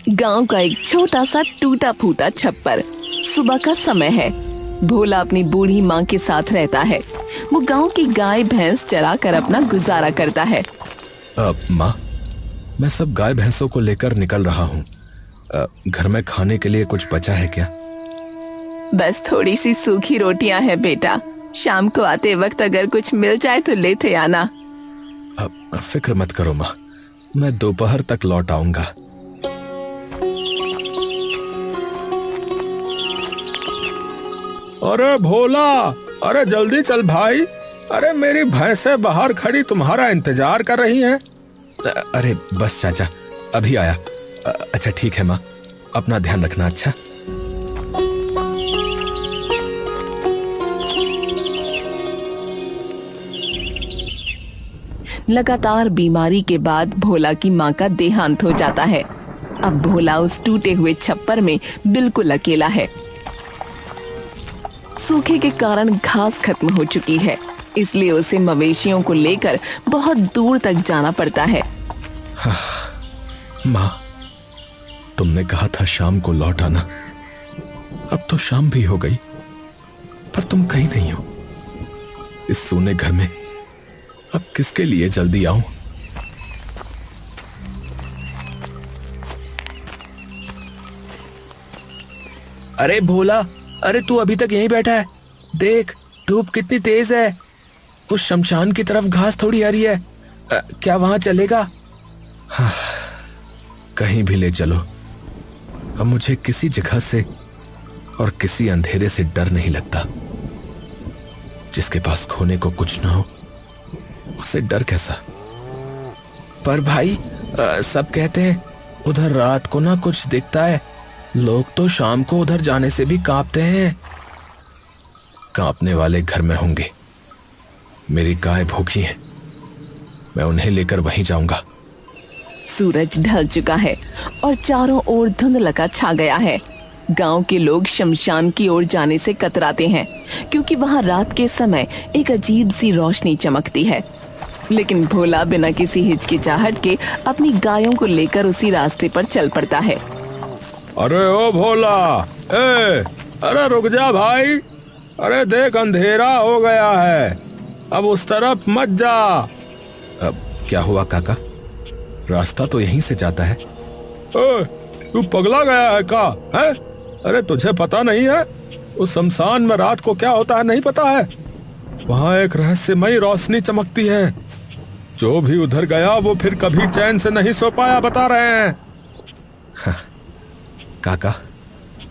गांव का एक छोटा सा टूटा फूटा छप्पर। सुबह का समय है। भोला अपनी बूढ़ी माँ के साथ रहता है। वो गांव की गाय भैंस चरा कर अपना गुजारा करता है। माँ, मैं सब गाय भैंसों को लेकर निकल रहा हूँ। घर में खाने के लिए कुछ बचा है क्या? बस थोड़ी सी सूखी रोटियां हैं बेटा। शाम को आते वक्त अगर कुछ मिल जाए तो लेते आना। फिक्र मत करो माँ, मैं दोपहर तक लौट आऊंगा। अरे भोला, अरे जल्दी चल भाई। अरे मेरी भैंसें बाहर खड़ी तुम्हारा इंतजार कर रही हैं। अरे बस चाचा, अभी आया। अच्छा ठीक है माँ, अपना ध्यान रखना। अच्छा लगातार बीमारी के बाद भोला की माँ का देहांत हो जाता है। अब भोला उस टूटे हुए छप्पर में बिल्कुल अकेला है। सूखे के कारण घास खत्म हो चुकी है, इसलिए उसे मवेशियों को लेकर बहुत दूर तक जाना पड़ता है। माँ, तुमने कहा था शाम को लौट आना। अब तो शाम भी हो गई, पर तुम कहीं नहीं हो। इस सूने घर में अब किसके लिए जल्दी आऊं? अरे भोला, अरे तू अभी तक यहीं बैठा है? देख धूप कितनी तेज है। उस शमशान की तरफ घास थोड़ी आ रही है। क्या वहां चलेगा? हाँ, कहीं भी ले चलो। अब मुझे किसी जगह से और किसी अंधेरे से डर नहीं लगता। जिसके पास खोने को कुछ ना हो, उसे डर कैसा? पर भाई, सब कहते हैं उधर रात को ना कुछ दिखता है। लोग तो शाम को उधर जाने से भी कांपते हैं। कांपने वाले घर में होंगे। मेरी गाय भूखी है, मैं उन्हें लेकर वहीं जाऊंगा। सूरज ढल चुका है और चारों ओर धुंधलका छा गया है। गांव के लोग शमशान की ओर जाने से कतराते हैं, क्योंकि वहां रात के समय एक अजीब सी रोशनी चमकती है। लेकिन भोला बिना किसी हिचकिचाहट के अपनी गायों को लेकर उसी रास्ते पर चल पड़ता है। अरे ओ भोला, अरे रुक जा भाई। अरे देख अंधेरा हो गया है, अब उस तरफ मत जा। अब क्या हुआ काका? रास्ता तो यहीं से जाता है। तू पगला गया है का? है? अरे तुझे पता नहीं है उस शमशान में रात को क्या होता है? नहीं पता है? वहाँ एक रहस्यमयी रोशनी चमकती है। जो भी उधर गया वो फिर कभी चैन से नहीं सो पाया, बता रहे हैं। हाँ, काका,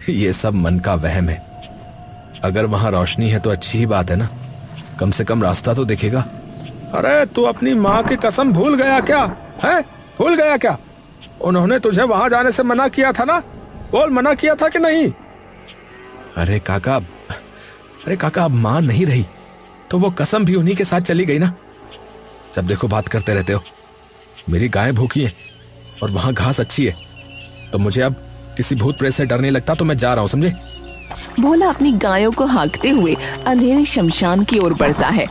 ये सब मन का वहम है। अगर वहां रोशनी है तो अच्छी ही बात है ना, कम से कम रास्ता तो दिखेगा। अरे तू अपनी माँ की कसम भूल गया क्या? है? भूल गया क्या? उन्होंने तुझे वहां जाने से मना किया था ना? बोल, मना किया था कि नहीं? अरे काका, अब माँ नहीं रही तो वो कसम भी उन्हीं के साथ चली गई ना। जब देखो बात करते रहते हो। मेरी गाय भूखी है और वहां घास अच्छी है, तो मुझे अब किसी भूत प्रेत से डर नहीं लगता। तो मैं जा रहा हूं, समझे? भोला अपनी गायों को हाँकते हुए अंधेरे शमशान की ओर बढ़ता है।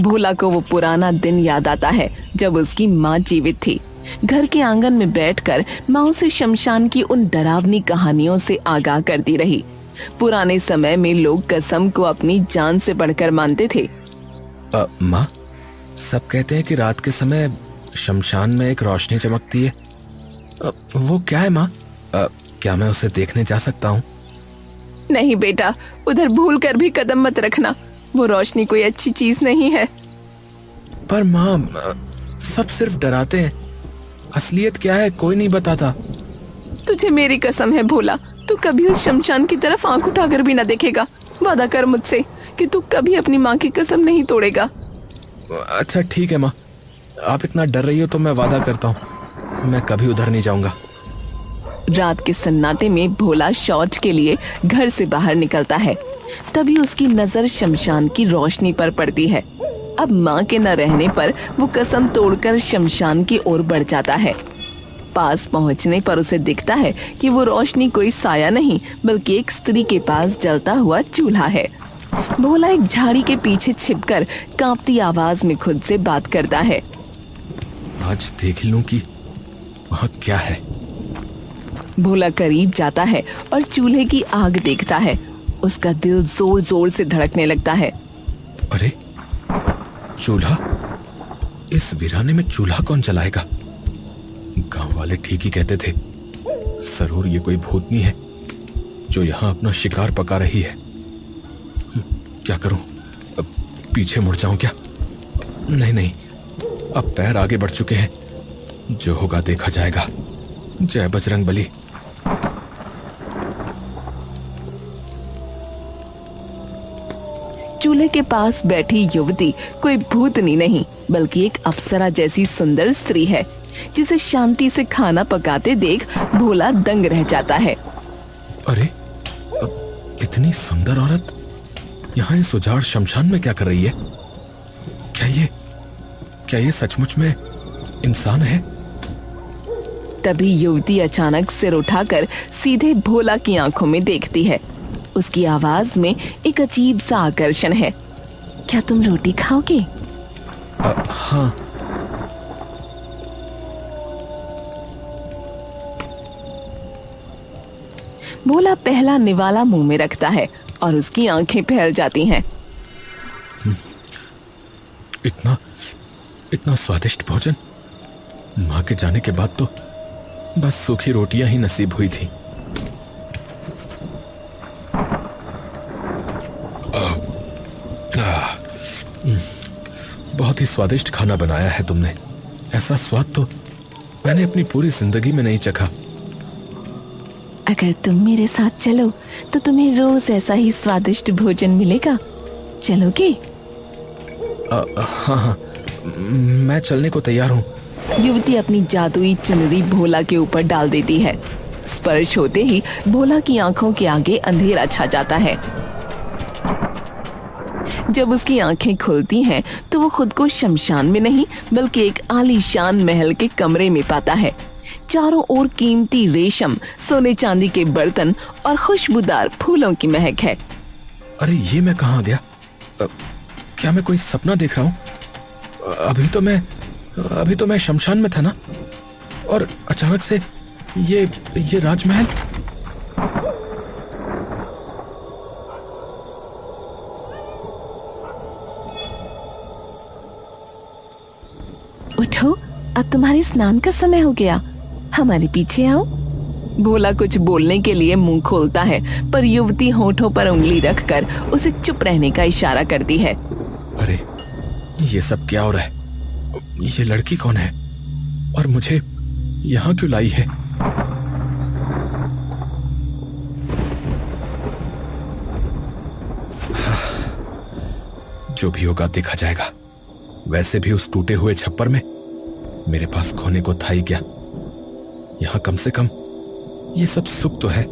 भोला को वो पुराना दिन याद आता है जब उसकी माँ जीवित थी। घर के आंगन में बैठकर माँ उसे शमशान की उन डरावनी कहानियों से आगाह करती रही। पुराने समय में लोग कसम को अपनी जान से बढ़कर मानते थे। माँ, सब कहते हैं कि रात के समय शमशान में एक रोशनी चमकती है। वो क्या है माँ? क्या मैं उसे देखने जा सकता हूँ? नहीं बेटा, उधर भूल कर भी कदम मत रखना। वो रोशनी कोई अच्छी चीज नहीं है। पर माँ, सब सिर्फ डराते हैं। असलियत क्या है कोई नहीं बताता। तुझे मेरी कसम है भोला, तू कभी उस शमशान की तरफ आंख उठाकर भी न देखेगा। वादा कर मुझसे कि तू कभी अपनी माँ की कसम नहीं तोड़ेगा। अच्छा ठीक है माँ, आप इतना डर रही हो तो मैं वादा करता हूँ, मैं कभी उधर नहीं जाऊंगा। रात के सन्नाटे में भोला शौच के लिए घर से बाहर निकलता है। तभी उसकी नजर शमशान की रोशनी पर पड़ती है। अब माँ के न रहने पर वो कसम तोड़कर शमशान की ओर बढ़ जाता है। पास पहुँचने पर उसे दिखता है कि वो रोशनी कोई साया नहीं, बल्कि एक स्त्री के पास जलता हुआ चूल्हा है। भोला एक झाड़ी के पीछे छिपकर कांपती आवाज में खुद से बात करता है। आज देख लूं कि वहां क्या है। भोला करीब जाता है और चूल्हे की आग देखता है। उसका दिल जोर जोर से धड़कने लगता है। अरे चूल्हा, इस वीराने में चूल्हा कौन जलाएगा? गांव वाले ठीक ही कहते थे, जरूर ये कोई भूतनी है जो यहाँ अपना शिकार पका रही है। क्या करूं? अब पीछे मुड़ जाऊं क्या? नहीं नहीं, अब पैर आगे बढ़ चुके हैं, जो होगा देखा जाएगा। जय बजरंग बली। चूल्हे के पास बैठी युवती कोई भूतनी नहीं बल्कि एक अप्सरा जैसी सुंदर स्त्री है, जिसे शांति से खाना पकाते देख भोला दंग रह जाता है। अरे इतनी सुंदर औरत यहाँ इस उजाड़ शमशान में क्या कर रही है? क्या ये सचमुच में इंसान है? तभी युवती अचानक सिर उठाकर सीधे भोला की आंखों में देखती है। उसकी आवाज में एक अजीब सा आकर्षण है। क्या तुम रोटी खाओगे? हाँ। भोला पहला निवाला मुंह में रखता है और उसकी आंखें फैल जाती हैं। इतना स्वादिष्ट भोजन। माँ के जाने के बाद तो बस सूखी रोटियां ही नसीब हुई थी। बहुत ही स्वादिष्ट खाना बनाया है तुमने। ऐसा स्वाद तो मैंने अपनी पूरी जिंदगी में नहीं चखा। अगर तुम मेरे साथ चलो तो तुम्हें रोज ऐसा ही स्वादिष्ट भोजन मिलेगा। चलोगे? हाँ, मैं चलने को तैयार हूँ। युवती अपनी जादुई चुनरी भोला के ऊपर डाल देती है। स्पर्श होते ही भोला की आंखों के आगे अंधेरा छा जाता है। जब उसकी आंखें खुलती हैं तो वो खुद को शमशान में नहीं बल्कि एक आलीशान महल के कमरे में पाता है। चारों ओर कीमती रेशम, सोने चांदी के बर्तन और खुशबूदार फूलों की महक है। अरे ये मैं कहाँ आ गया? क्या मैं कोई सपना देख रहा हूँ? अभी तो मैं शमशान में था ना, और अचानक से ये राजमहल। उठो, अब तुम्हारे स्नान का समय हो गया। हमारे पीछे आओ। भोला कुछ बोलने के लिए मुंह खोलता है, पर युवती होठों पर उंगली रखकर उसे चुप रहने का इशारा करती है। अरे ये सब क्या हो रहा है? ये लड़की कौन है और मुझे यहाँ क्यों लाई है? जो भी होगा देखा जाएगा। वैसे भी उस टूटे हुए छप्पर में मेरे पास खोने को था ही क्या। यहाँ कम से कम ये सब सुख तो है।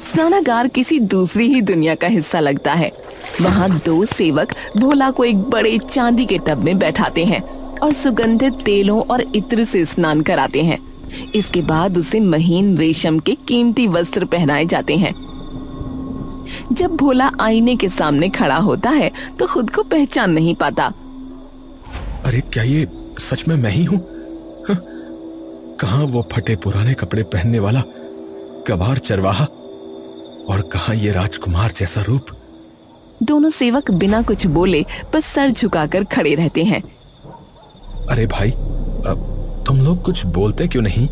स्नानागार किसी दूसरी ही दुनिया का हिस्सा लगता है। वहाँ दो सेवक भोला को एक बड़े चांदी के टब में बैठाते हैं और सुगंधित तेलों और इत्र से स्नान कराते हैं। इसके बाद उसे महीन रेशम के कीमती वस्त्र पहनाए जाते हैं। जब भोला आईने के सामने खड़ा होता है तो खुद को पहचान नहीं पाता। अरे क्या ये सच में मैं ही हूँ? कहाँ वो फटे पुराने कपड़े पहनने वाला गवार चरवाहा, और कहाँ ये राजकुमार जैसा रूप। दोनों सेवक बिना कुछ बोले बस सर झुकाकर खड़े रहते हैं। अरे भाई, तुम लोग कुछ बोलते क्यों नहीं?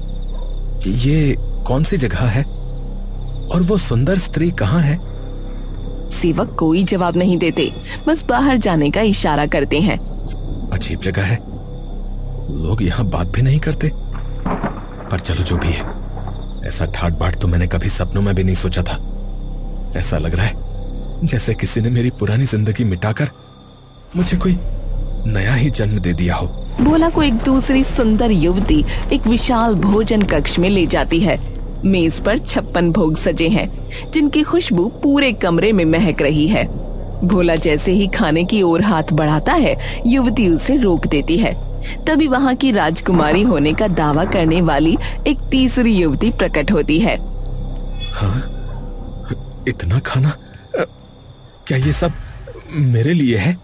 ये कौन सी जगह है और वो सुंदर स्त्री कहाँ है? सेवक कोई जवाब नहीं देते, बस बाहर जाने का इशारा करते हैं। अजीब जगह है, लोग यहाँ बात भी नहीं करते। पर चलो जो भी है, ऐसा ठाट बाट तो मैंने कभी सपनों में भी नहीं सोचा था। ऐसा लग रहा है जैसे किसी ने मेरी पुरानी जिंदगी मिटाकर मुझे कोई नया ही जन्म दे दिया हो। भोला को एक दूसरी सुंदर युवती एक विशाल भोजन कक्ष में ले जाती है। मेज पर 56 भोग सजे हैं, जिनकी खुशबू पूरे कमरे में महक रही है। भोला जैसे ही खाने की ओर हाथ बढ़ाता है, युवती उसे रोक देती है। तभी वहाँ की राजकुमारी होने का दावा करने वाली एक तीसरी युवती प्रकट होती है। हाँ, इतना खाना? क्या ये सब मेरे लिए है?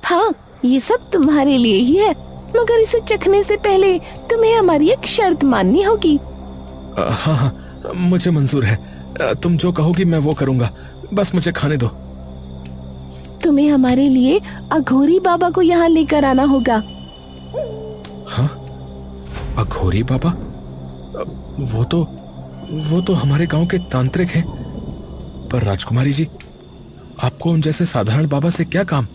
हाँ, ये सब तुम्हारे लिए ही है। मगर इसे चखने से पहले तुम्हें हमारी एक शर्त माननी होगी। हाँ हाँ, मुझे मंजूर है। तुम जो कहोगी मैं वो करूँगा, बस मुझे खाने दो। तुम्हें हमारे लिए अघोरी बाबा को यहाँ लेकर आना होगा। हाँ, अघोरी बाबा? वो तो हमारे गांव के तांत्रिक हैं। पर राजकुमारी जी, आपको उन जैसे साधारण बाबा से क्या काम?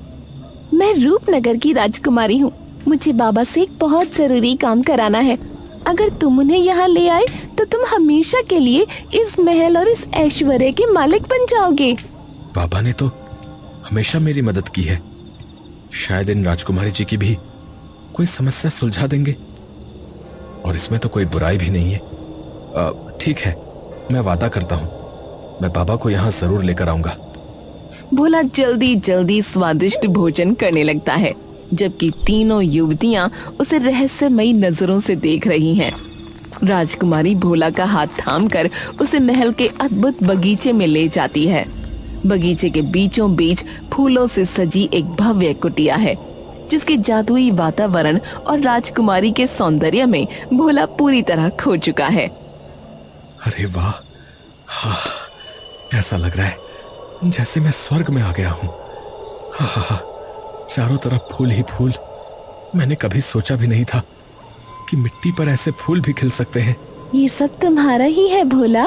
मैं रूपनगर की राजकुमारी हूँ। मुझे बाबा से एक बहुत जरूरी काम कराना है। अगर तुम उन्हें यहाँ ले आए तो तुम हमेशा के लिए इस महल और इस ऐश्वर्य के मालिक बन जाओगे। बाबा ने तो हमेशा मेरी मदद की है। शायद इन राजकुमारी जी की भी कोई समस्या सुलझा देंगे, और इसमें तो कोई बुराई भी नहीं है। ठीक है, मैं वादा करता हूँ, मैं बाबा को यहाँ जरूर लेकर आऊंगा। भोला जल्दी जल्दी स्वादिष्ट भोजन करने लगता है, जबकि तीनों युवतियां उसे रहस्यमयी नजरों से देख रही हैं। राजकुमारी भोला का हाथ थामकर उसे महल के अद्भुत बगीचे में ले जाती है। बगीचे के बीचों बीच फूलों से सजी एक भव्य कुटिया है, जिसके जादुई वातावरण और राजकुमारी के सौंदर्य में भोला पूरी तरह खो चुका है। अरे वाह, हाँ, ऐसा लग रहा है जैसे मैं स्वर्ग में आ गया हूँ। हाँ हाँ हाँ, चारों तरफ फूल ही फूल। मैंने कभी सोचा भी नहीं था कि मिट्टी पर ऐसे फूल भी खिल सकते हैं। ये सब तुम्हारा ही है भोला।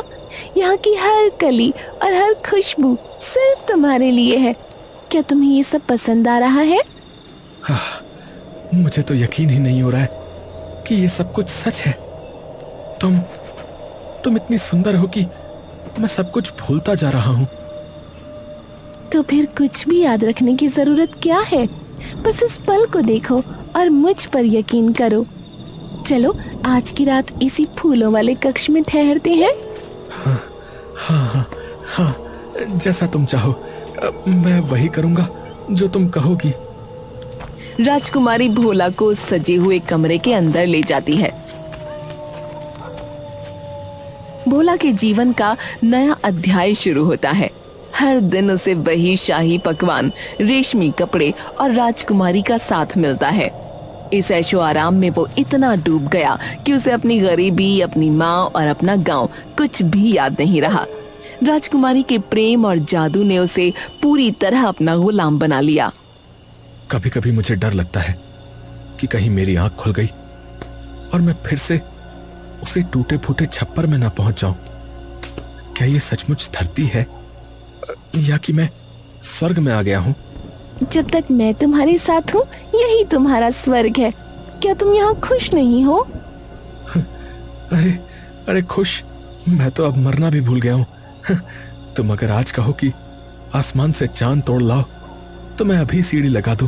यहाँ की हर कली और हर खुशबू सिर्फ तुम्हारे लिए है। क्या तुम्हें ये सब पसंद आ रहा है? हाँ, मुझे तो यकीन ही नहीं हो रहा है कि ये सब कुछ सच है। तुम इतनी सुंदर हो कि मैं सब कुछ भूलता जा रहा हूँ। तो फिर कुछ भी याद रखने की जरूरत क्या है? बस इस पल को देखो और मुझ पर यकीन करो। चलो आज की रात इसी फूलों वाले कक्ष में ठहरते हैं। हाँ हाँ हाँ हाँ, जैसा तुम चाहो, मैं वही करूँगा जो तुम कहोगी। राजकुमारी भोला को सजे हुए कमरे के अंदर ले जाती है। भोला के जीवन का नया अध्याय शुरू होता है। हर दिन उसे वही शाही पकवान, रेशमी कपड़े और राजकुमारी का साथ मिलता है। इस ऐशो आराम में वो इतना डूब गया कि उसे अपनी गरीबी, अपनी माँ और अपना गांव कुछ भी याद नहीं रहा। राजकुमारी के प्रेम और जादू ने उसे पूरी तरह अपना गुलाम बना लिया। कभी कभी मुझे डर लगता है कि कहीं मेरी आंख खुल गई और मैं फिर से उसी टूटे फूटे छप्पर में ना पहुंच जाऊं। क्या ये सचमुच धरती है या कि मैं स्वर्ग में आ गया हूं? जब तक मैं तुम्हारे साथ हूँ यही तुम्हारा स्वर्ग है। क्या तुम यहाँ खुश नहीं हो? अरे खुश? मैं तो अब मरना भी भूल गया हूँ। तुम अगर आज कहो कि आसमान से चांद तोड़ लाओ तो मैं अभी सीढ़ी लगा दूं।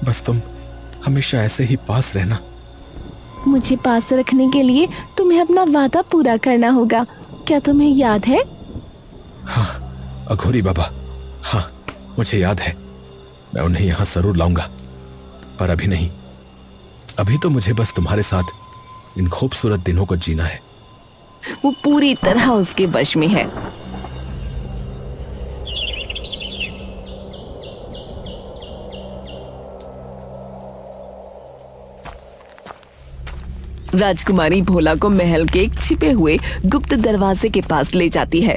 बस तुम हमेशा ऐसे ही पास रहना। मुझे पास रखने के लिए तुम्हें अपना वादा पूरा करना होगा। क्या तुम्हें याद है? हाँ, अघोरी बाबा, हाँ मुझे याद है। मैं उन्हें यहाँ जरूर लाऊंगा, पर अभी नहीं। अभी तो मुझे बस तुम्हारे साथ इन खूबसूरत दिनों को जीना है। वो पूरी तरह उसके वश में है। राजकुमारी भोला को महल के एक छिपे हुए गुप्त दरवाजे के पास ले जाती है।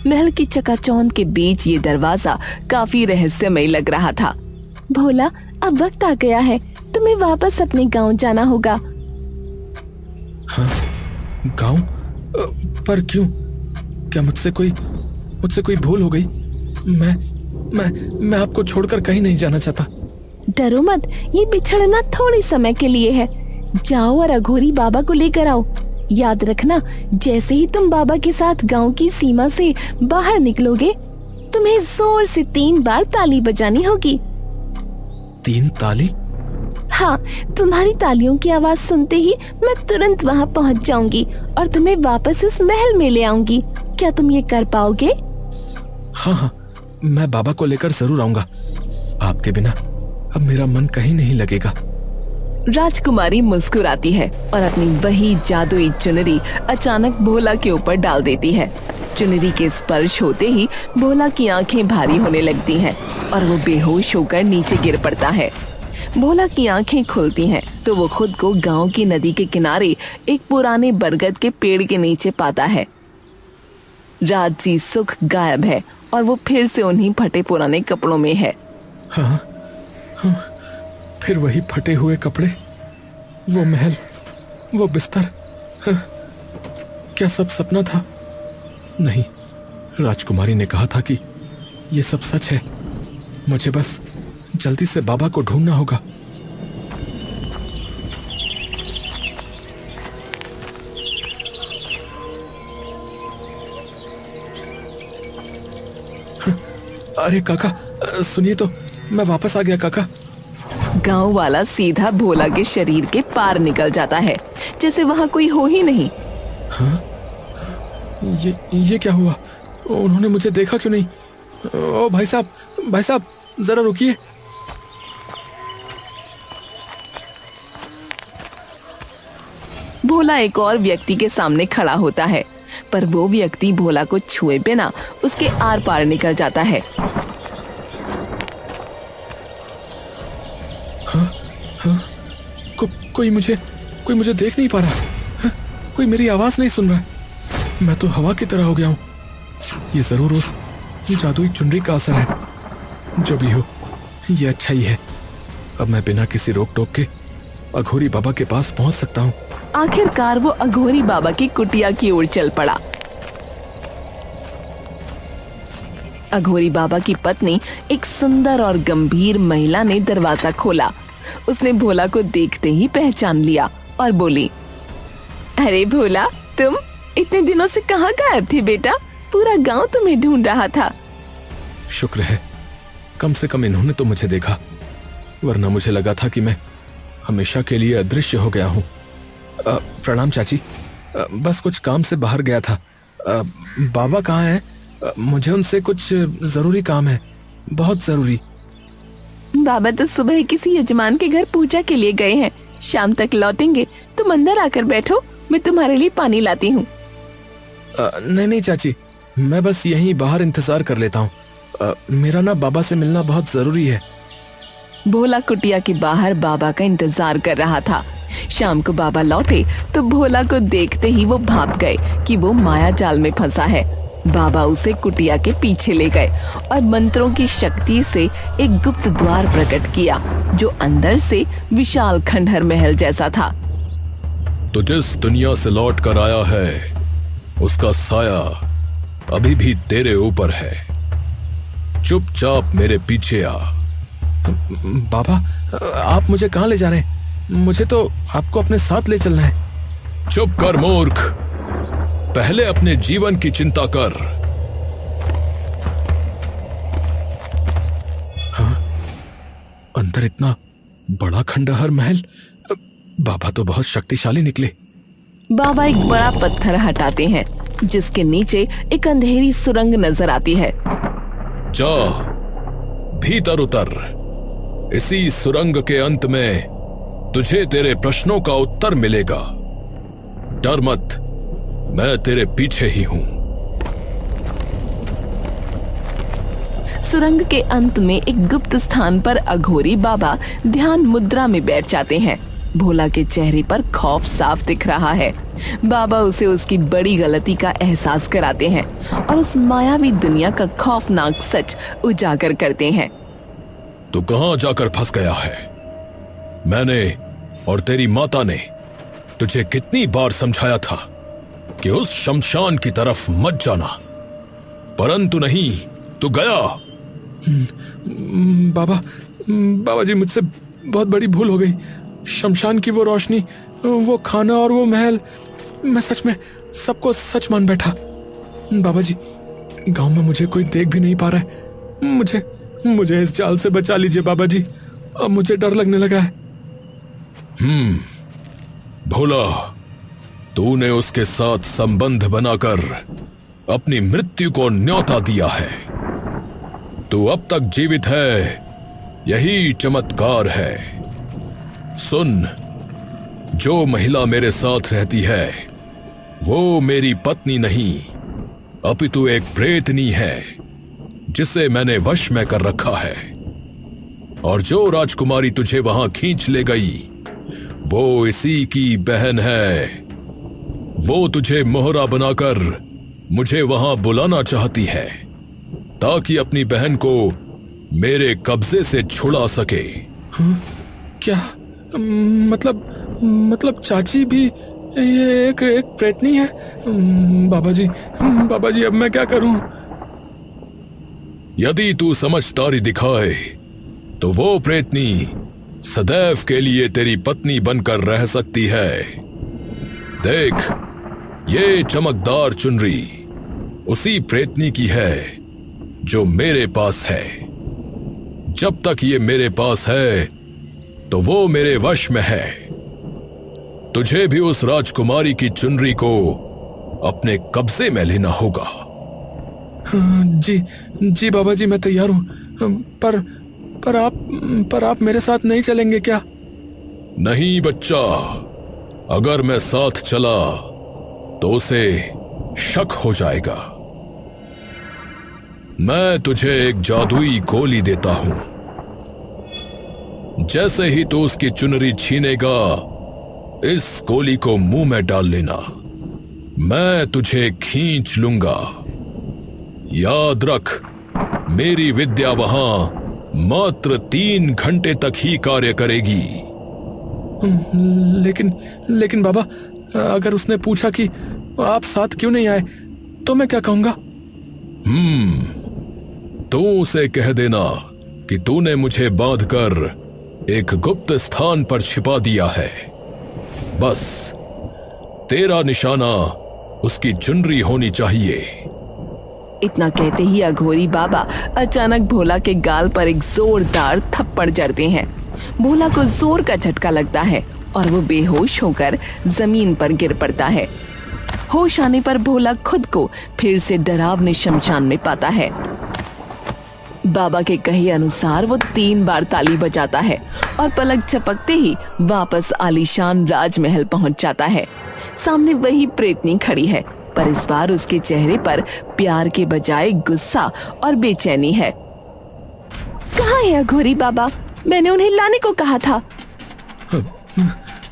महल की चकाचौंध के बीच ये दरवाजा काफी रहस्यमय लग रहा था। भोला, अब वक्त आ गया है, तुम्हें वापस अपने गांव जाना होगा। हाँ, गांव? पर क्यों? क्या मुझसे कोई भूल हो गई? मैं आपको छोड़कर कहीं नहीं जाना चाहता। डरो मत, ये बिछड़ना थोड़े समय के लिए है। जाओ और अघोरी बाबा को लेकर आओ। याद रखना, जैसे ही तुम बाबा के साथ गांव की सीमा से बाहर निकलोगे, तुम्हें जोर से 3 बार ताली बजानी होगी। 3 ताली? हाँ, तुम्हारी तालियों की आवाज सुनते ही मैं तुरंत वहाँ पहुँच जाऊंगी और तुम्हें वापस इस महल में ले आऊंगी। क्या तुम ये कर पाओगे? हाँ, मैं बाबा को लेकर जरूर आऊंगा। आपके बिना अब मेरा मन कहीं नहीं लगेगा। राजकुमारी मुस्कुराती है और अपनी वही जादुई चुनरी अचानक भोला के ऊपर डाल देती है। चुनरी के स्पर्श होते ही भोला की आंखें भारी होने लगती हैं और वो बेहोश होकर नीचे गिर पड़ता है। भोला की आंखें खुलती हैं तो वो खुद को गांव की नदी के किनारे एक पुराने बरगद के पेड़ के नीचे पाता है। राजसी सुख गायब है और वो फिर से उन्हीं फटे पुराने कपड़ों में है। हाँ, फिर वही फटे हुए कपड़े, वो महल, वो बिस्तर। हाँ, क्या सब सपना था? नहीं, राजकुमारी ने कहा था कि ये सब सच है। मुझे बस जल्दी से बाबा को ढूंढना होगा। अरे काका, सुनिए तो, मैं वापस आ गया काका। गांव वाला सीधा भोला के शरीर के पार निकल जाता है, जैसे वहां कोई हो ही नहीं। हाँ? ये क्या हुआ? उन्होंने मुझे देखा क्यों नहीं? ओ भाई साहब, जरा रुकिए। भोला एक और व्यक्ति के सामने खड़ा होता है, पर वो व्यक्ति भोला को छुए बिना उसके आर पार निकल जाता है। हाँ? कोई मुझे देख नहीं पा रहा। हाँ? कोई मेरी आवाज नहीं सुन रहा। मैं तो हवा की तरह हो गया हूँ। ये जरूर उस जादुई चुनरी का असर है। जो भी हो, ये अच्छा ही है। अब मैं बिना किसी रोक टोक के अघोरी बाबा के पास पहुंच सकता हूँ। आखिरकार वो अघोरी बाबा की कुटिया की ओर चल पड़ा। अघोरी बाबा की पत्नी, एक सुंदर और गंभीर महिला ने दरवाजा खोला। उसने भोला को देखते ही पहचान लिया और बोली, अरे भोला, तुम इतने दिनों से कहाँ गायब थे बेटा? पूरा गांव तुम्हें ढूंढ रहा था। शुक्र है, कम से कम इन्होंने तो मुझे देखा, वरना मुझे लगा था कि मैं हमेशा के लिए अदृश्य हो गया हूँ। प्रणाम चाची, बस कुछ काम से बाहर गया था। बाबा कहाँ हैं? मुझे उनसे कुछ जरूरी काम है, बहुत जरूरी। बाबा तो सुबह किसी यजमान के घर पूजा के लिए गए हैं, शाम तक लौटेंगे। तुम अंदर आकर बैठो, मैं तुम्हारे लिए पानी लाती हूँ। नहीं चाची, मैं बस यहीं बाहर इंतजार कर लेता हूँ। मेरा ना बाबा से मिलना बहुत जरूरी है। भोला कुटिया के बाहर बाबा का इंतजार कर रहा था। शाम को बाबा लौटे तो भोला को देखते ही वो भाप गए कि वो माया जाल में फंसा है। बाबा उसे कुटिया के पीछे ले गए और मंत्रों की शक्ति से एक गुप्त द्वार प्रकट किया, जो अंदर से विशाल खंडहर महल जैसा था। तो जिस दुनिया से लौट कर आया है, उसका साया अभी भी तेरे ऊपर है। चुपचाप मेरे पीछे आ। बाबा, आप मुझे कहाँ ले जा रहे हैं? मुझे तो आपको अपने साथ ले चलना है। चुप कर मूर्ख, पहले अपने जीवन की चिंता कर। हाँ, अंदर इतना बड़ा खंडहर महल। बाबा तो बहुत शक्तिशाली निकले। बाबा एक बड़ा पत्थर हटाते हैं, जिसके नीचे एक अंधेरी सुरंग नजर आती है। जा, भीतर उतर। इसी सुरंग के अंत में तुझे तेरे प्रश्नों का उत्तर मिलेगा। डर मत, मैं तेरे पीछे ही हूं। सुरंग के अंत में एक गुप्त स्थान पर अघोरी बाबा ध्यान मुद्रा में बैठ जाते हैं। भोला के चेहरे पर खौफ साफ दिख रहा है। बाबा उसे उसकी बड़ी गलती का एहसास कराते हैं और उस मायावी दुनिया का खौफनाक सच उजागर करते हैं। तू कहां जाकर फंस गया है? मैंने और तेरी माता ने तुझे कितनी बार समझाया था कि उस शमशान की तरफ मत जाना, परंतु नहीं, तू गया। बाबा जी, मुझसे बहुत बड़ी भूल हो गई। शमशान की वो रोशनी, वो खाना और वो महल, मैं सच में सबको सच मान बैठा। बाबा जी, गांव में मुझे कोई देख भी नहीं पा रहा है। मुझे इस जाल से बचा लीजिए बाबा जी, अब मुझे डर लगने लगा है। भोला, तूने उसके साथ संबंध बनाकर अपनी मृत्यु को न्योता दिया है। तू अब तक जीवित है, यही चमत्कार है। सुन, जो महिला मेरे साथ रहती है वो मेरी पत्नी नहीं, अपितु एक प्रेतनी है जिसे मैंने वश में कर रखा है। और जो राजकुमारी तुझे वहां खींच ले गई वो इसी की बहन है। वो तुझे मोहरा बनाकर मुझे वहां बुलाना चाहती है ताकि अपनी बहन को मेरे कब्जे से छुड़ा सके। क्या मतलब चाची भी ये एक प्रेतनी है? बाबा जी अब मैं क्या करूं? यदि तू समझदारी दिखाए तो वो प्रेतनी सदैव के लिए तेरी पत्नी बनकर रह सकती है। देख, ये चमकदार चुनरी उसी प्रेतनी की है जो मेरे पास है। जब तक ये मेरे पास है तो वो मेरे वश में है। तुझे भी उस राजकुमारी की चुनरी को अपने कब्जे में लेना होगा। जी बाबा जी, मैं तैयार हूं। पर आप मेरे साथ नहीं चलेंगे क्या? नहीं बच्चा, अगर मैं साथ चला तो उसे शक हो जाएगा। मैं तुझे एक जादुई गोली देता हूं। जैसे ही तू उसकी चुनरी छीनेगा, इस गोली को मुंह में डाल लेना। मैं तुझे खींच लूंगा। याद रख, मेरी विद्या वहां मात्र 3 घंटे तक ही कार्य करेगी। लेकिन बाबा, अगर उसने पूछा कि आप साथ क्यों नहीं आए तो मैं क्या कहूंगा? तू उसे कह देना कि तूने मुझे बांधकर एक गुप्त स्थान पर छिपा दिया है। बस तेरा निशाना उसकी चुनरी होनी चाहिए। इतना कहते ही अघोरी बाबा अचानक भोला के गाल पर एक जोरदार थप्पड़ जड़ते हैं। भोला को जोर का झटका लगता है और वो बेहोश होकर जमीन पर गिर पड़ता है। होश आने पर भोला खुद को फिर से डरावने शमशान में पाता है। बाबा के कहे अनुसार वो 3 बार ताली बजाता है और पलक झपकते ही वापस आलीशान राजमहल पहुंच जाता है। सामने वही प्रेतनी खड़ी है, पर इस बार उसके चेहरे पर प्यार के बजाय गुस्सा और बेचैनी है। कहाँ है अघोरी बाबा? मैंने उन्हें लाने को कहा था।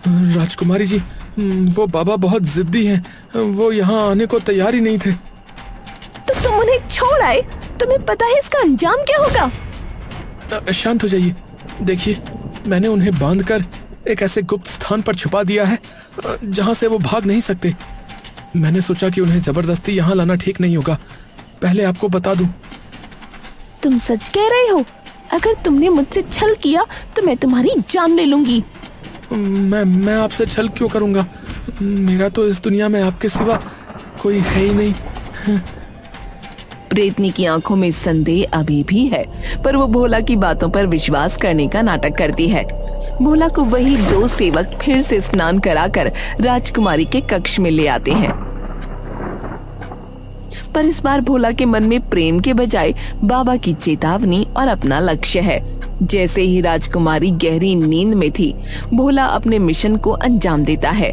राजकुमारी जी, वो बाबा बहुत जिद्दी हैं। वो यहाँ आने को तैयार ही नहीं थे। तो तुम उन्हें छोड़ आए? तुम्हें पता है इसका अंजाम क्या होगा? शांत हो जाइए। देखिए, मैंने उन्हें बांधकर एक ऐसे गुप्त स्थान पर छुपा दिया है जहाँ से वो भाग नहीं सकते। मैंने सोचा कि उन्हें जबरदस्ती यहाँ लाना ठीक नहीं होगा। पहले आपको बता दूं। तुम सच कह रहे हो? अगर तुमने मुझसे छल किया तो मैं तुम्हारी जान ले लूंगी। मैं आपसे छल क्यों करूंगा? मेरा तो इस दुनिया में आपके सिवा कोई है ही नहीं। प्रेतनी की आंखों में संदेह अभी भी है, पर वो भोला की बातों पर विश्वास करने का नाटक करती है। भोला को वही 2 सेवक फिर से स्नान कराकर राजकुमारी के कक्ष में ले आते हैं, पर इस बार भोला के मन में प्रेम के बजाय बाबा की चेतावनी और अपना लक्ष्य है। जैसे ही राजकुमारी गहरी नींद में थी, भोला अपने मिशन को अंजाम देता है।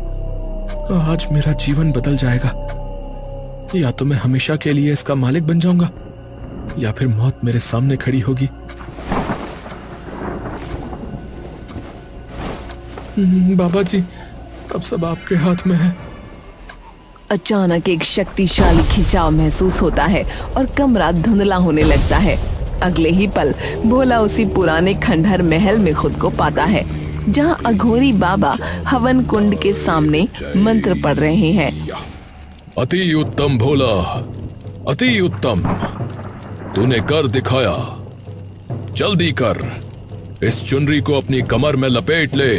आज मेरा जीवन बदल जाएगा। या तो मैं हमेशा के लिए इसका मालिक बन जाऊंगा, या फिर मौत मेरे सामने खड़ी होगी। बाबा जी, अब सब आपके हाथ में है। अचानक एक शक्तिशाली खिंचाव महसूस होता है और कमरा धुंधला होने लगता है। अगले ही पल भोला उसी पुराने खंडहर महल में खुद को पाता है, जहां अघोरी बाबा हवन कुंड के सामने मंत्र पढ़ रहे हैं। अति उत्तम भोला, अति उत्तम। तूने कर दिखाया। जल्दी कर, इस चुनरी को अपनी कमर में लपेट ले।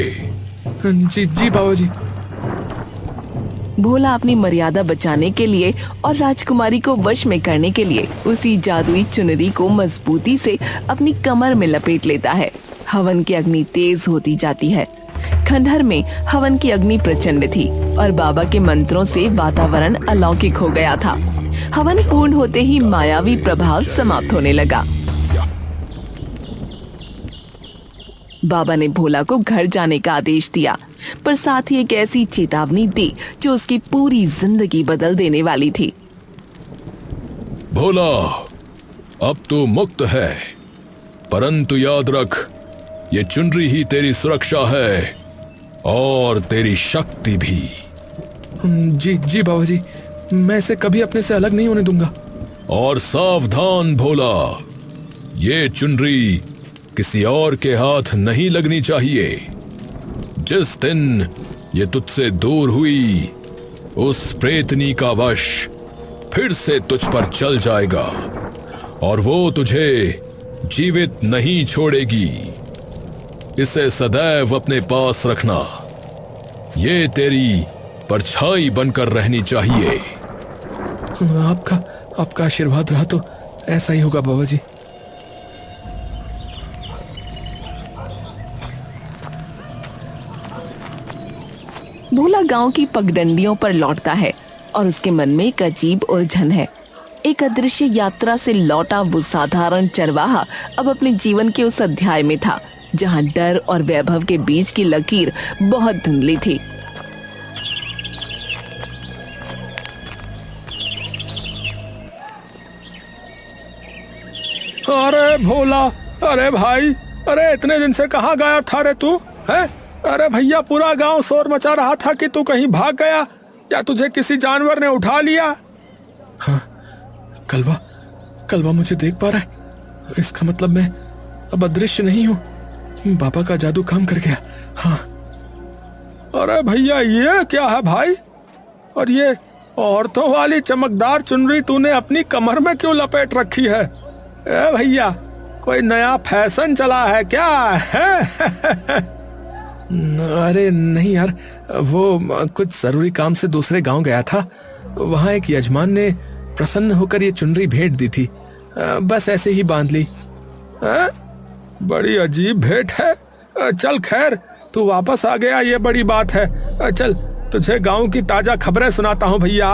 जी बाबा जी। भोला अपनी मर्यादा बचाने के लिए और राजकुमारी को वश में करने के लिए उसी जादुई चुनरी को मजबूती से अपनी कमर में लपेट लेता है। हवन की अग्नि तेज होती जाती है। खंडहर में हवन की अग्नि प्रचंड थी और बाबा के मंत्रों से वातावरण अलौकिक हो गया था। हवन पूर्ण होते ही मायावी प्रभाव समाप्त होने लगा। बाबा ने भोला को घर जाने का आदेश दिया, पर साथ ही एक ऐसी चेतावनी दी जो उसकी पूरी जिंदगी बदल देने वाली थी। भोला, अब तू मुक्त है, परंतु याद रख, ये चुनरी ही तेरी सुरक्षा है और तेरी शक्ति भी। जी जी बाबा जी, मैं इसे कभी अपने से अलग नहीं होने दूंगा। और सावधान भोला, ये चुनरी किसी और के हाथ नहीं लगनी चाहिए। जिस दिन ये तुझसे दूर हुई, उस प्रेतनी का वश फिर से तुझ पर चल जाएगा और वो तुझे जीवित नहीं छोड़ेगी। इसे सदैव अपने पास रखना। ये तेरी परछाई बनकर रहनी चाहिए। आपका आशीर्वाद रहा तो ऐसा ही होगा बाबा जी। भोला गांव की पगडंडियों पर लौटता है और उसके मन में एक अजीब उलझन है। एक अदृश्य यात्रा से लौटा वो साधारण चरवाहा अब अपने जीवन के उस अध्याय में था जहां डर और वैभव के बीच की लकीर बहुत धुंधली थी। अरे भोला, अरे भाई, अरे इतने दिन से कहाँ गायब था रे तू? है? अरे भैया, पूरा गांव शोर मचा रहा था कि तू कहीं भाग गया या तुझे किसी जानवर ने उठा लिया। हाँ, कलवा मुझे देख पा रहा है। इसका मतलब मैं अब अदृश्य नहीं हूँ। बाबा का जादू काम कर गया। हाँ। अरे भैया, ये क्या है भाई? और ये औरतों वाली चमकदार चुनरी तूने अपनी कमर में क्यों लपेट रखी है? ए भैया, कोई नया फैशन चला है क्या? अरे नहीं यार, वो कुछ जरूरी काम से दूसरे गांव गया था। वहां एक यजमान ने प्रसन्न होकर ये चुनरी भेंट दी थी। बस ऐसे ही बांध ली। बड़ी अजीब भेंट है। चल खैर, तू वापस आ गया, ये बड़ी बात है। चल तुझे गांव की ताजा खबरें सुनाता हूँ भैया।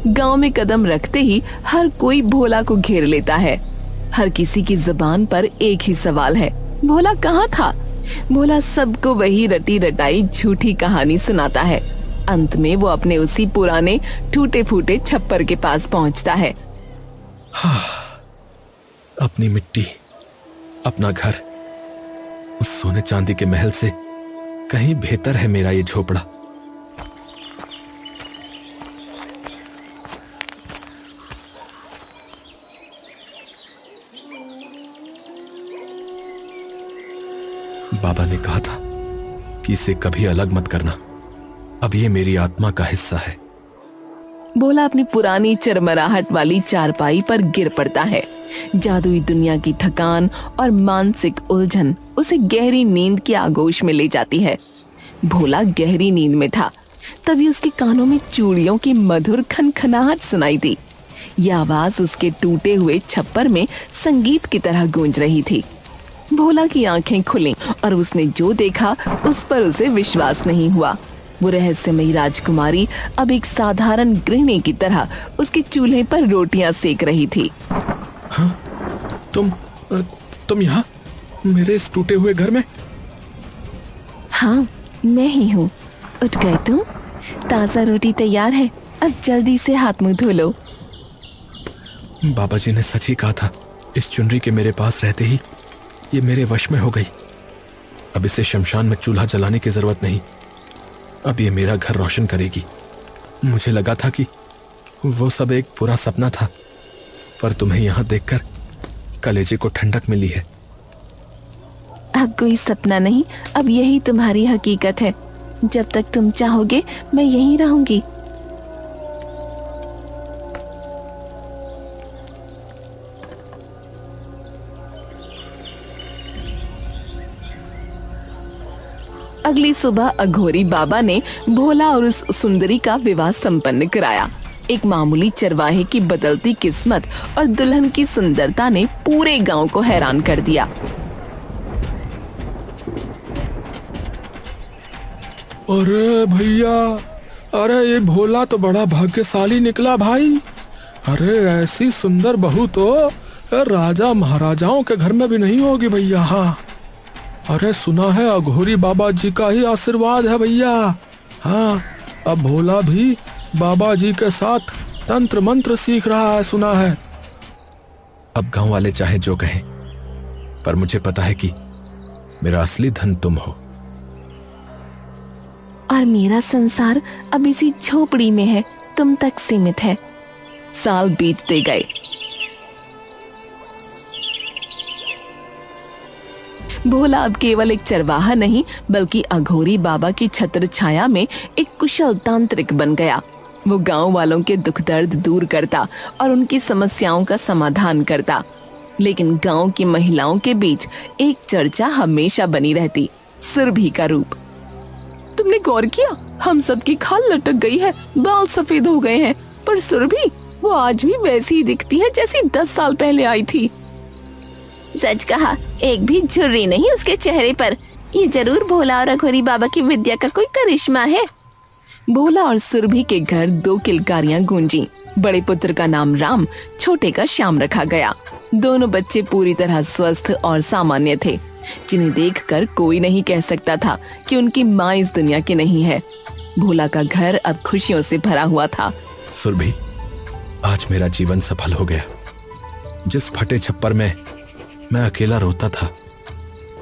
गांव में कदम रखते ही हर कोई भोला को घेर लेता है। हर किसी की जुबान पर एक ही सवाल है, भोला कहाँ था? भोला सबको वही रटी रटाई झूठी कहानी सुनाता है। अंत में वो अपने उसी पुराने टूटे फूटे छप्पर के पास पहुंचता है। हाँ, अपनी मिट्टी, अपना घर, उस सोने चांदी के महल से कहीं बेहतर है मेरा ये झोपड़ा। बाबा ने कहा था कि इसे कभी अलग मत करना। अब ये मेरी आत्मा का हिस्सा है। भोला अपनी पुरानी चरमराहट वाली चारपाई पर गिर पड़ता है। जादुई दुनिया की थकान और मानसिक उलझन उसे गहरी नींद की आगोश में ले जाती है। भोला गहरी नींद में था, तभी उसके कानों में चूड़ियों की मधुर खनखनाहट सुनाई दी। यह आवाज उसके टूटे हुए छप्पर में संगीत की तरह गूंज रही थी। भोला की आंखें खुली और उसने जो देखा उस पर उसे विश्वास नहीं हुआ। वो रहस्यमयी राजकुमारी अब एक साधारण गृहिणी की तरह उसके चूल्हे पर रोटियां सेक रही थी। हाँ, तुम यहाँ मेरे इस टूटे हुए घर में? हाँ, मैं ही हूँ। उठ गए तुम? ताजा रोटी तैयार है, अब जल्दी से हाथ मुंह धो लो। बाबा जी ने सच ही कहा था, इस चुनरी के मेरे पास रहते ही ये मेरे वश में हो गई। अब इसे शमशान में चूल्हा जलाने की जरूरत नहीं। अब ये मेरा घर रोशन करेगी। मुझे लगा था कि वो सब एक पूरा सपना था, पर तुम्हें यहाँ देखकर कलेजे को ठंडक मिली है। अब कोई सपना नहीं, अब यही तुम्हारी हकीकत है। जब तक तुम चाहोगे मैं यहीं रहूंगी। अगली सुबह अघोरी बाबा ने भोला और उस सुंदरी का विवाह संपन्न कराया। एक मामूली चरवाहे की बदलती किस्मत और दुल्हन की सुंदरता ने पूरे गांव को हैरान कर दिया। अरे भैया, अरे ये भोला तो बड़ा भाग्यशाली निकला भाई। अरे ऐसी सुंदर बहू तो राजा महाराजाओं के घर में भी नहीं होगी भैया। हाँ, अरे सुना है अघोरी बाबा जी का ही आशीर्वाद है भैया। हाँ, अब भोला भी बाबा जी के साथ तंत्र मंत्र सीख रहा है, सुना है। अब गांव वाले चाहे जो कहें, पर मुझे पता है कि मेरा असली धन तुम हो। और मेरा संसार अब इसी झोपड़ी में है, तुम तक सीमित है। साल बीतते गए। भोला अब केवल एक चरवाहा नहीं बल्कि अघोरी बाबा की छत्र छाया में एक कुशल तांत्रिक बन गया। वो गांव वालों के दुख दर्द दूर करता और उनकी समस्याओं का समाधान करता। लेकिन गांव की महिलाओं के बीच एक चर्चा हमेशा बनी रहती, सुरभि का रूप। तुमने गौर किया, हम सबकी खाल लटक गई है, बाल सफेद हो गए हैं, पर सुरभि वो आज भी वैसी ही दिखती है जैसी 10 साल पहले आई थी। सच कहा, एक भी झुर्री नहीं उसके चेहरे पर। ये जरूर भोला और अघोरी बाबा की विद्या का कोई करिश्मा है। भोला और सुरभि के घर 2 किलकारियां गूंजी। बड़े पुत्र का नाम राम, छोटे का श्याम रखा गया। दोनों बच्चे पूरी तरह स्वस्थ और सामान्य थे, जिन्हें देखकर कोई नहीं कह सकता था कि उनकी माँ इस दुनिया की नहीं है। भोला का घर अब खुशियों से भरा हुआ था। सुरभि, आज मेरा जीवन सफल हो गया। जिस फटे छप्पर में मैं अकेला रोता था,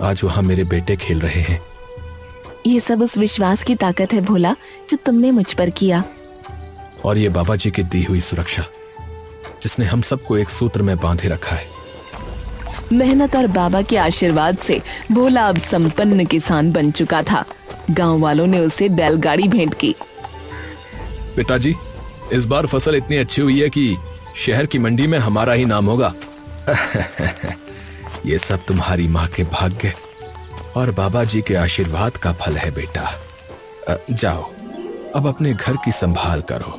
आज वहां मेरे बेटे खेल रहे हैं। ये सब उस विश्वास की ताकत है भोला, जो तुमने मुझ पर किया। और ये बाबा जी की दी हुई सुरक्षा, जिसने हम सबको एक सूत्र में बांधे रखा है। मेहनत और बाबा के आशीर्वाद से भोला अब संपन्न किसान बन चुका था। गांव वालों ने उसे बैलगाड़ी भेंट की। पिताजी, इस बार फसल इतनी अच्छी हुई है कि शहर की मंडी में हमारा ही नाम होगा। ये सब तुम्हारी माँ के भाग्य और बाबा जी के आशीर्वाद का फल है बेटा। जाओ, अब अपने घर की संभाल करो।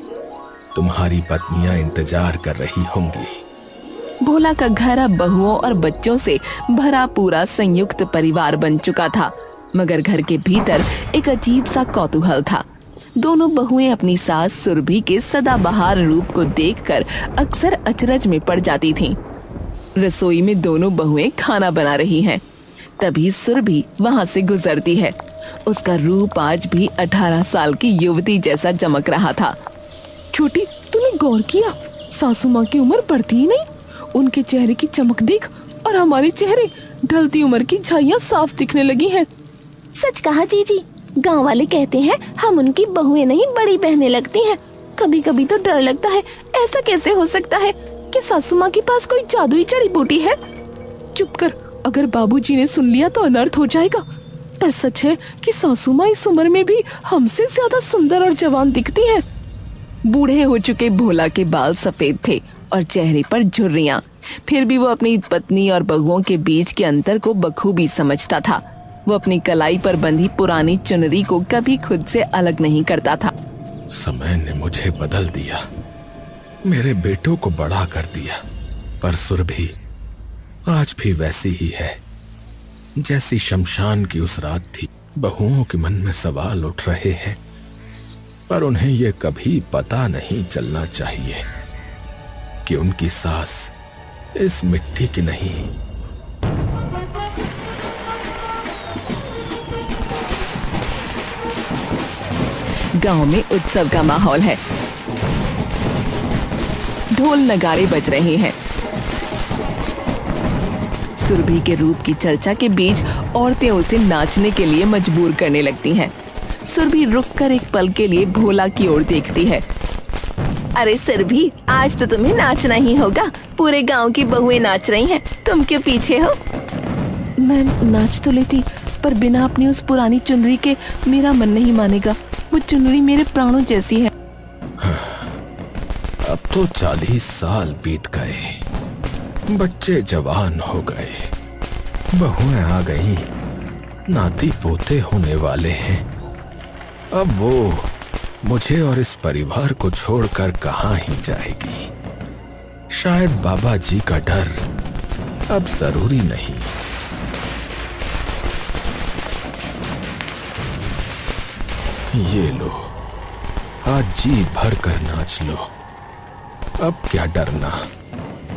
तुम्हारी पत्नियां इंतजार कर रही होंगी। भोला का घर अब बहुओं और बच्चों से भरा पूरा संयुक्त परिवार बन चुका था, मगर घर के भीतर एक अजीब सा कौतूहल था। दोनों बहुएं अपनी सास सुरभि के सदाबहार रूप को देखकर अक्सर अचरज में पड़ जाती थीं। रसोई में दोनों बहुएं खाना बना रही हैं। तभी सुरभि वहां से गुजरती है। उसका रूप आज भी 18 साल की युवती जैसा चमक रहा था। छोटी, तूने गौर किया, सासू माँ की उम्र बढ़ती ही नहीं। उनके चेहरे की चमक देख, और हमारे चेहरे ढलती उम्र की झाइयाँ साफ दिखने लगी हैं। सच कहा जीजी, गांव वाले कहते हैं हम उनकी बहुएं नहीं बड़ी बहनें लगती हैं। कभी कभी तो डर लगता है, ऐसा कैसे हो सकता है कि सासू माँ के पास कोई जादुई जड़ी बूटी है। चुप कर, अगर बाबूजी ने सुन लिया तो अनर्थ हो जाएगा। पर सच है कि सासू माँ इस उम्र में भी हमसे ज्यादा सुंदर और जवान दिखती हैं। बूढ़े हो चुके भोला के बाल सफेद थे और चेहरे पर झुर्रियां। फिर भी वो अपनी पत्नी और बहुओं के बीच के अंतर को बखूबी समझता था। वो अपनी कलाई पर बंधी पुरानी चुनरी को कभी खुद से अलग नहीं करता था। समय ने मुझे बदल दिया, मेरे बेटों को बड़ा कर दिया, पर सुरभि आज भी वैसी ही है जैसी शमशान की उस रात थी। बहुओं के मन में सवाल उठ रहे हैं, पर उन्हें यह कभी पता नहीं चलना चाहिए कि उनकी सास इस मिट्टी की नहीं। गांव में उत्सव का माहौल है। ढोल नगाड़े बज रहे हैं। सुरभि के रूप की चर्चा के बीच औरतें उसे नाचने के लिए मजबूर करने लगती हैं। सुरभि रुककर एक पल के लिए भोला की ओर देखती है। अरे सुरभि, आज तो तुम्हें नाचना ही होगा। पूरे गांव की बहुएं नाच रही हैं, तुम क्यों पीछे हो? मैं नाच तो लेती, पर बिना अपनी उस पुरानी चुनरी के मेरा मन नहीं मानेगा। वो चुनरी मेरे प्राणों जैसी है। अब तो 40 साल बीत गए, बच्चे जवान हो गए, बहुएं आ गई, नाती पोते होने वाले हैं। अब वो मुझे और इस परिवार को छोड़कर कहाँ ही जाएगी। शायद बाबा जी का डर अब जरूरी नहीं। ये लो, आज जी भर कर नाच लो, अब क्या डरना।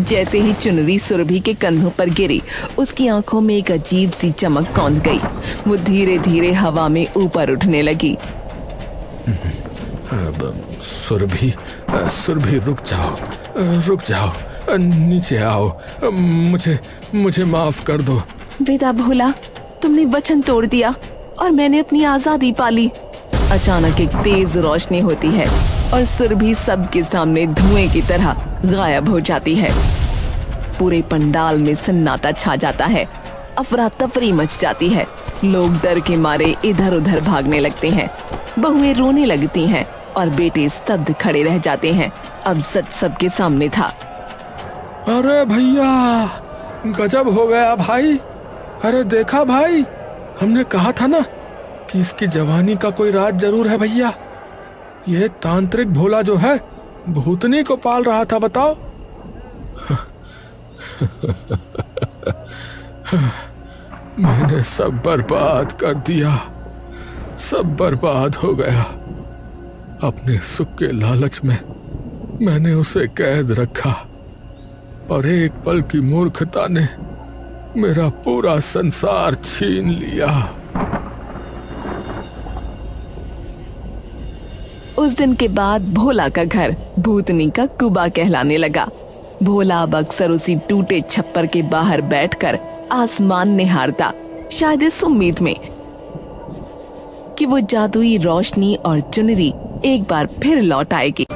जैसे ही चुनरी सुरभि के कंधों पर गिरी, उसकी आंखों में एक अजीब सी चमक कौंध गई। वो धीरे धीरे हवा में ऊपर उठने लगी। अब सुरभि, सुरभि रुक जाओ, रुक जाओ, नीचे आओ, मुझे मुझे माफ कर दो। विदा भोला, तुमने वचन तोड़ दिया और मैंने अपनी आजादी पाली। अचानक एक तेज रोशनी होती है और सुरभि सबके सामने धुएं की तरह गायब हो जाती है। पूरे पंडाल में सन्नाटा छा जाता है। अफरा तफरी मच जाती है। लोग डर के मारे इधर उधर भागने लगते हैं। बहुएं रोने लगती हैं और बेटे स्तब्ध खड़े रह जाते हैं। अब सच सबके सामने था। अरे भैया, गजब हो गया भाई। अरे देखा भाई, हमने कहा था ना कि इसकी जवानी का कोई राज जरूर है भैया। ये तांत्रिक भोला जो है भूतनी को पाल रहा था, बताओ। मैंने सब बर्बाद कर दिया, सब बर्बाद हो गया। अपने सुख के लालच में मैंने उसे कैद रखा और एक पल की मूर्खता ने मेरा पूरा संसार छीन लिया। उस दिन के बाद भोला का घर भूतनी का कुबा कहलाने लगा। भोला अब अक्सर उसी टूटे छप्पर के बाहर बैठकर आसमान निहारता, शायद इस उम्मीद में कि वो जादुई रोशनी और चुनरी एक बार फिर लौट आएगी।